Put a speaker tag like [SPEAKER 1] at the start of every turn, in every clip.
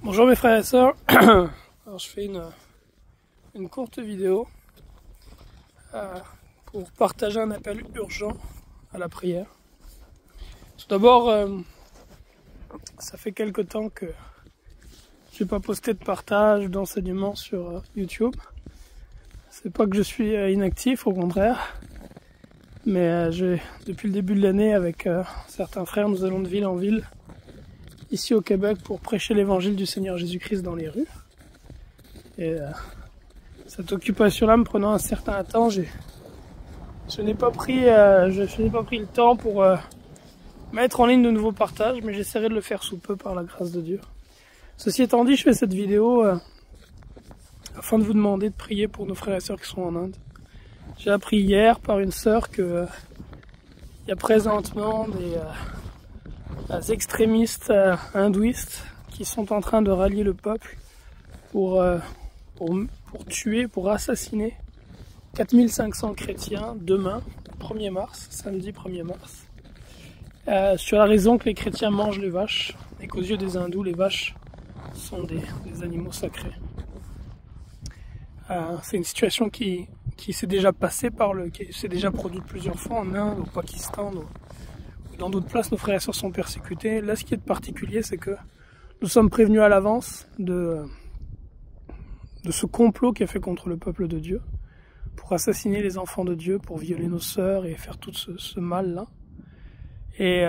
[SPEAKER 1] Bonjour mes frères et sœurs. Alors je fais une courte vidéo pour partager un appel urgent à la prière. Tout d'abord, ça fait quelque temps que j'ai pas posté de partage, d'enseignement sur YouTube. C'est pas que je suis inactif, au contraire. Mais depuis le début de l'année, avec certains frères, nous allons de ville en ville, ici au Québec, pour prêcher l'évangile du Seigneur Jésus-Christ dans les rues. Et cette occupation-là me prenant un certain temps, je n'ai pas pris le temps pour mettre en ligne de nouveaux partages, mais j'essaierai de le faire sous peu par la grâce de Dieu. Ceci étant dit, je fais cette vidéo afin de vous demander de prier pour nos frères et sœurs qui sont en Inde. J'ai appris hier par une sœur que il y a présentement des extrémistes hindouistes qui sont en train de rallier le peuple pour tuer, pour assassiner 4500 chrétiens demain, 1er mars, samedi 1er mars, sur la raison que les chrétiens mangent les vaches et qu'aux yeux des hindous, les vaches sont des animaux sacrés. C'est une situation qui s'est déjà passée qui s'est déjà produite plusieurs fois en Inde, au Pakistan, ou dans d'autres places. Nos frères et sœurs sont persécutés. Là, ce qui est de particulier, c'est que nous sommes prévenus à l'avance de ce complot qui est fait contre le peuple de Dieu, pour assassiner les enfants de Dieu, pour violer nos sœurs et faire tout ce mal-là. Et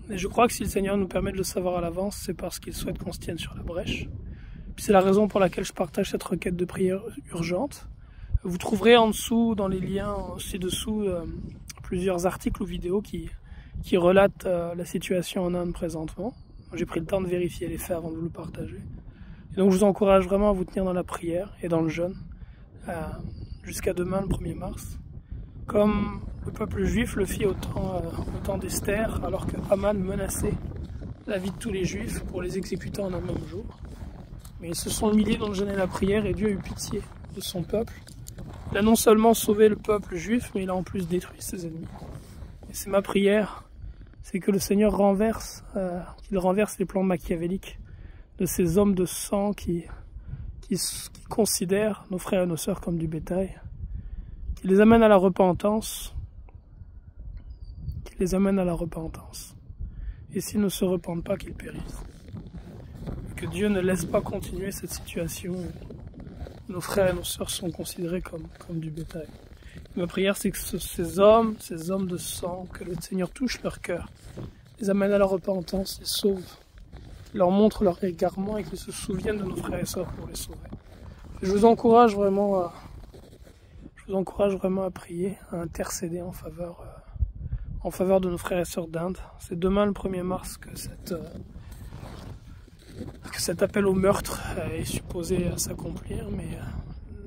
[SPEAKER 1] je crois que si le Seigneur nous permet de le savoir à l'avance, c'est parce qu'il souhaite qu'on se tienne sur la brèche. Puis c'est la raison pour laquelle je partage cette requête de prière urgente. Vous trouverez en dessous, dans les liens ci-dessous, plusieurs articles ou vidéos qui relatent la situation en Inde présentement. J'ai pris le temps de vérifier les faits avant de vous le partager. Et donc je vous encourage vraiment à vous tenir dans la prière et dans le jeûne jusqu'à demain, le 1er mars. Comme le peuple juif le fit au temps d'Esther, alors que Haman menaçait la vie de tous les juifs pour les exécuter en un même jour. Mais ils se sont humiliés dans le jeûne et la prière, et Dieu a eu pitié de son peuple. Il a non seulement sauvé le peuple juif, mais il a en plus détruit ses ennemis. Et c'est ma prière, c'est que le Seigneur renverse les plans machiavéliques de ces hommes de sang qui considèrent nos frères et nos sœurs comme du bétail, qui les amènent à la repentance, et s'ils ne se repentent pas, qu'ils périssent. Et que Dieu ne laisse pas continuer cette situation où nos frères et nos sœurs sont considérés comme du bétail. Et ma prière, c'est que ces hommes de sang, que le Seigneur touche leur cœur, les amène à la repentance, les sauve, leur montre leur égarement et qu'ils se souviennent de nos frères et sœurs pour les sauver. Et je vous encourage vraiment à prier, à intercéder en faveur de nos frères et sœurs d'Inde. C'est demain le 1er mars que cet appel au meurtre est supposé s'accomplir, mais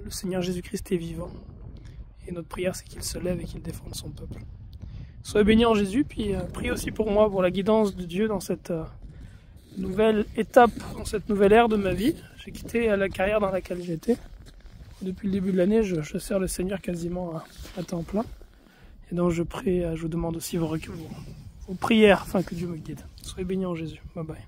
[SPEAKER 1] le Seigneur Jésus-Christ est vivant. Et notre prière, c'est qu'il se lève et qu'il défende son peuple. Soyez bénis en Jésus, puis priez aussi pour moi, pour la guidance de Dieu dans cette nouvelle étape, dans cette nouvelle ère de ma vie. J'ai quitté la carrière dans laquelle j'étais. Depuis le début de l'année, je sers le Seigneur quasiment à temps plein. Et donc je vous demande aussi vos prières afin que Dieu me guide. Soyez bénis en Jésus. Bye bye.